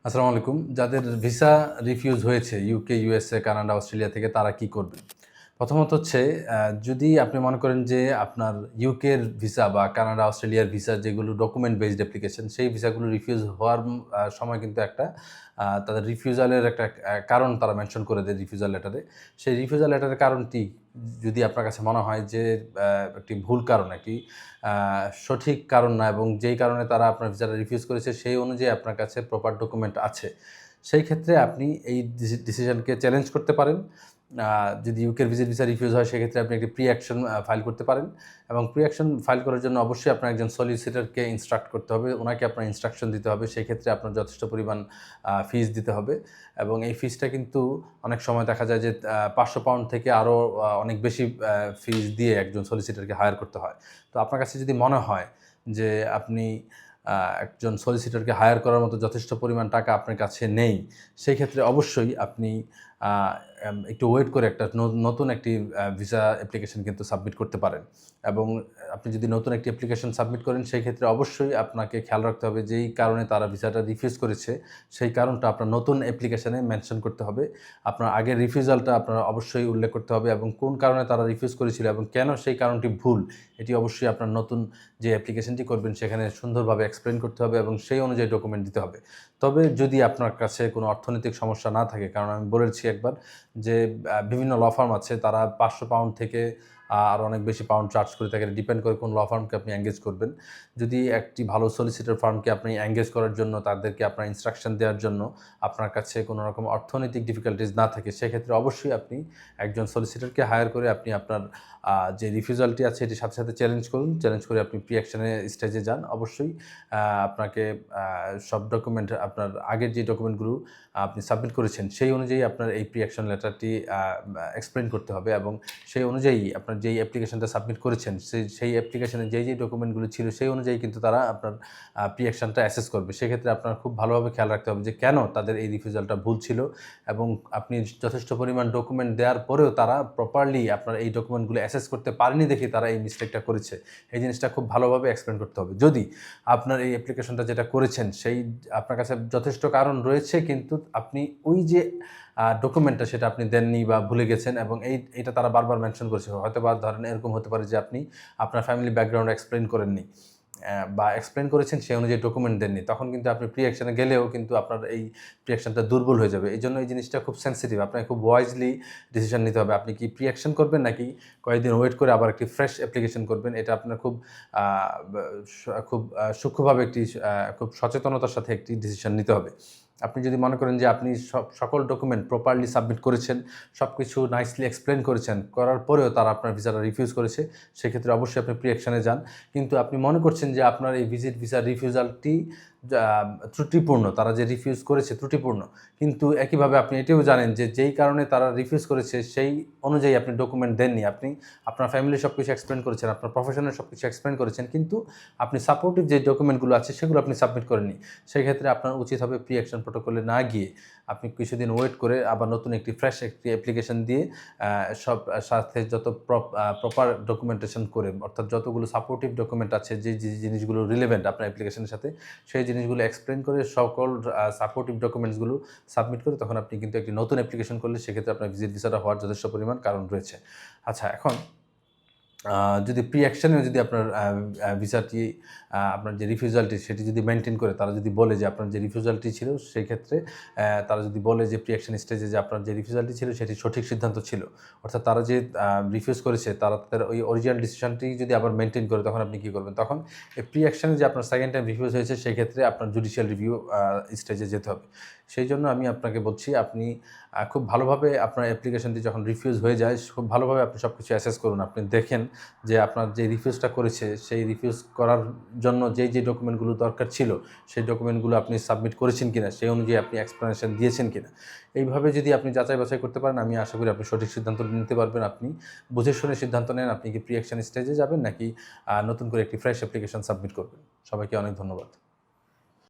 আসসালামু আলাইকুম। যাদের ভিসা রিফিউজ হয়েছে ইউকে, ইউএসএ, কানাডা, অস্ট্রেলিয়া থেকে তারা কি করবেন? প্রথমত হচ্ছে যদি আপনি মনে করেন যে আপনার ইউকের ভিসা বা কানাডা, অস্ট্রেলিয়ার ভিসা যেগুলো ডকুমেন্ট বেসড অ্যাপ্লিকেশন সেই ভিসাগুলো রিফিউজ হওয়ার সময় কিন্তু একটা তাদের রিফিউজালের একটা কারণ তারা মেনশন করে দেয় রিফিউজাল লেটারে। সেই রিফিউজাল লেটারের কারণটি যদি আপনার কাছে মনে হয় যে একটি ভুল কারণ, একটি আ সঠিক কারণ না এবং যেই কারণে তারা আপনার ভিসাটা রিফিউজ করেছে সেই অনুযায়ী আপনার কাছে প্রপার ডকুমেন্ট আছে। সেই ক্ষেত্রে আপনি এই ডিসিশনকে চ্যালেঞ্জ করতে পারেন। আ যদি ইউকের ভিসা রিফিউজ হয় সেক্ষেত্রে আপনি একটি প্রি অ্যাকশন ফাইল করতে পারেন এবং প্রি অ্যাকশন ফাইল করার জন্য অবশ্যই আপনার একজন সলিসিটরকে ইনস্ট্রাক্ট করতে হবে। উনাকে আপনার ইনস্ট্রাকশন দিতে হবে। সেক্ষেত্রে আপনার যথেষ্ট পরিমাণ ফিস দিতে হবে এবং এই ফিসটা কিন্তু অনেক সময় দেখা যায় যে ৳৫০০ থেকে আরও অনেক বেশি ফিস দিয়ে একজন সলিসিটরকে হায়ার করতে হয়। তো আপনার কাছে যদি মনে হয় যে আপনি আ একজন সলিসিটরকে হায়ার করার মতো যথেষ্ট পরিমাণ টাকা আপনার কাছে নেই, সেই ক্ষেত্রে অবশ্যই আপনি আ একটু ওয়েট করে একটা নতুন একটি ভিসা অ্যাপ্লিকেশন কিন্তু সাবমিট করতে পারেন এবং আপনি যদি নতুন একটি অ্যাপ্লিকেশন সাবমিট করেন, সেই ক্ষেত্রে অবশ্যই আপনাকে খেয়াল রাখতে হবে যেই কারণে তারা ভিসাটা রিফিউজ করেছে, সেই কারণটা আপনার নতুন অ্যাপ্লিকেশনে মেনশন করতে হবে। আপনার আগের রিফিউজালটা আপনার অবশ্যই উল্লেখ করতে হবে এবং কোন কারণে তারা রিফিউজ করেছিল এবং কেন সেই কারণটি ভুল, এটি অবশ্যই আপনার নতুন যে অ্যাপ্লিকেশনটি করবেন সেখানে সুন্দরভাবে এক্সপ্লেইন করতে হবে এবং সেই অনুযায়ী ডকুমেন্ট দিতে হবে। তবে যদি আপনার কাছে কোনো অর্থনৈতিক সমস্যা না থাকে, কারণ আমি বলেছি একবার যে বিভিন্ন ল ফার্ম আছে তারা ৳৫০০ থেকে আরও অনেক বেশি পাউন্ড চার্জ করে থাকে। ডিপেন্ড করে কোন ল ফার্মকে আপনি এনগেজ করবেন। যদি একটি ভালো সলিসিটর ফার্মকে আপনি এনগেজ করার জন্য তাদেরকে আপনার ইনস্ট্রাকশন দেওয়ার জন্য আপনার কাছে কোনো রকম অর্থনৈতিক ডিফিকাল্টিজ না থাকে, সেক্ষেত্রে অবশ্যই আপনি একজন সলিসিটরকে হায়ার করে আপনি আপনার যে রিফিউজালটি আছে এটির সাথে, সাথে চ্যালেঞ্জ করুন। চ্যালেঞ্জ করে আপনি প্রি অ্যাকশনের স্টেজে যান। অবশ্যই আপনাকে সব ডকুমেন্ট আপনার আগের যে ডকুমেন্টগুলো আপনি সাবমিট করেছেন, সেই অনুযায়ী আপনার এই প্রি অ্যাকশন লেটারটি এক্সপ্লেইন করতে হবে এবং সেই অনুযায়ী আপনার যেই অ্যাপ্লিকেশনটা সাবমিট করেছেন, সেই অ্যাপ্লিকেশনে যেই ডকুমেন্টগুলো ছিল, সেই অনুযায়ী কিন্তু তারা আপনার প্রি অ্যাকশনটা অ্যাসেস করবে। সেক্ষেত্রে আপনার খুব ভালোভাবে খেয়াল রাখতে হবে যে কেন তাদের এই রিফিউজালটা ভুল ছিল এবং আপনি যথেষ্ট পরিমাণ ডকুমেন্ট দেওয়ার পরেও তারা প্রপারলি আপনার এই ডকুমেন্টগুলো অ্যাসেস করতে পারেনি দেখেই তারা এই মিস্টেকটা করেছে। এই জিনিসটা খুব ভালোভাবে এক্সপ্লেইন করতে হবে। যদি আপনার এই অ্যাপ্লিকেশনটা যেটা করেছেন, সেই আপনার কাছে যথেষ্ট কারণ রয়েছে কিন্তু আপনি ওই যে ডকুমেন্টটা সেটা আপনি দেননি বা ভুলে গেছেন এবং এইটা তারা বারবার মেনশন করেছে। হয়তোবা ধরেন এরকম হতে পারে যে আপনি আপনার ফ্যামিলি ব্যাকগ্রাউন্ড এক্সপ্লেইন করেননি বা এক্সপ্লেইন করেছেন সেই অনুযায়ী ডকুমেন্ট দেননি। তখন কিন্তু আপনি প্রি অ্যাকশনে গেলেও কিন্তু আপনার এই প্রি অ্যাকশনটা দুর্বল হয়ে যাবে। এজন্য এই জিনিসটা খুব সেনসিটিভ। আপনাকে খুব ওয়াইজলি ডিসিশন নিতে হবে। আপনি কি প্রি অ্যাকশন করবেন নাকি কয়েকদিন ওয়েট করে আবার একটি ফ্রেশ অ্যাপ্লিকেশন করবেন। এটা আপনার খুব আ বা খুব সূক্ষ্মভাবে একটি খুব সচেতনতার সাথে একটি ডিসিশন নিতে হবে। আপনি যদি মনে করেন যে আপনি সকল ডকুমেন্ট প্রপারলি সাবমিট করেছেন, সবকিছু নাইসলি এক্সপ্লেইন করেছেন, করার পরেও তারা আপনার ভিসাটা রিফিউজ করেছে, সেক্ষেত্রে অবশ্যই আপনি প্রি অ্যাকশনে যান। কিন্তু আপনি মনে করছেন যে আপনার এই ভিসার রিফিউজালটি ত্রুটিপূর্ণ, তারা যে রিফিউজ করেছে ত্রুটিপূর্ণ। কিন্তু একইভাবে আপনি এটিও জানেন যে যেই কারণে তারা রিফিউজ করেছে সেই অনুযায়ী আপনি ডকুমেন্ট দেননি। আপনি আপনার ফ্যামিলির সবকিছু এক্সপ্লেইন করেছেন, আপনার প্রফেশনের সবকিছু এক্সপ্লেইন করেছেন। কিন্তু আপনি সাপোর্টিভ যে ডকুমেন্টগুলো আছে সেগুলো আপনি সাবমিট করেননি। সেক্ষেত্রে আপনার উচিত হবে প্রি অ্যাকশন প্রটোকলে না গিয়ে আপনি কিছুদিন ওয়েট করে আবার নতুন একটি ফ্রেশ একটি অ্যাপ্লিকেশন দিয়ে সব সাথে যত প্রপার ডকুমেন্টেশন করে অর্থাৎ যতগুলো সাপোর্টিভ ডকুমেন্ট আছে যে জিনিসগুলো রিলেভেন্ট আপনার অ্যাপ্লিকেশনের সাথে সেই জিনিসগুলো এক্সপ্লেইন করে সকল সাপোর্টিভ ডকুমেন্টসগুলো সাবমিট করে তখন আপনি কিন্তু একটি নতুন অ্যাপ্লিকেশন করলে সেক্ষেত্রে আপনার ভিসাটা হওয়ার যথেষ্ট পরিমাণ কারণ রয়েছে। আচ্ছা, এখন যদি প্রি অ্যাকশনেও যদি আপনার ভিসাটি আপনার যে রিফিউজালটি সেটি যদি মেইনটেইন করে তারা যদি বলে যে আপনার যে রিফিউজালটি ছিল সেই ক্ষেত্রে তারা যদি বলে যে প্রি অ্যাকশন স্টেজে যে আপনার যে রিফিউজালটি ছিল সেটি সঠিক সিদ্ধান্ত ছিল। অর্থাৎ তারা যে রিফিউজ করেছে তারা তাদের ওই অরিজিনাল ডিসিশনটি যদি আবার মেইনটেইন করে তখন আপনি কী করবেন? তখন এই প্রি অ্যাকশনে যে আপনার সেকেন্ড টাইম রিফিউজ হয়েছে সেই ক্ষেত্রে আপনার জুডিশিয়াল রিভিউ স্টেজে যেতে হবে। সেইজন্য আমি আপনাকে বলছি আপনি খুব ভালোভাবে আপনার অ্যাপ্লিকেশনটি যখন রিফিউজ হয়ে যায় খুব ভালোভাবে আপনি সবকিছু অ্যাসেস করুন। আপনি দেখেন যে আপনার যে রিফিউজটা করেছে সেই রিফিউজ করার জন্য যে ডকুমেন্টগুলো দরকার ছিল সেই ডকুমেন্টগুলো আপনি সাবমিট করেছেন কিনা, সেই অনুযায়ী আপনি এক্সপ্লেনেশন দিয়েছেন কিনা। এইভাবে যদি আপনি যাচাই বাছাই করতে পারেন আমি আশা করি আপনি সঠিক সিদ্ধান্ত নিতে পারবেন। আপনি বুঝে শুনে সিদ্ধান্ত নেন আপনি কি প্রি অ্যাকশন স্টেজে যাবেন নাকি নতুন করে একটি ফ্রেশ অ্যাপ্লিকেশন সাবমিট করবেন। সবাইকে অনেক ধন্যবাদ।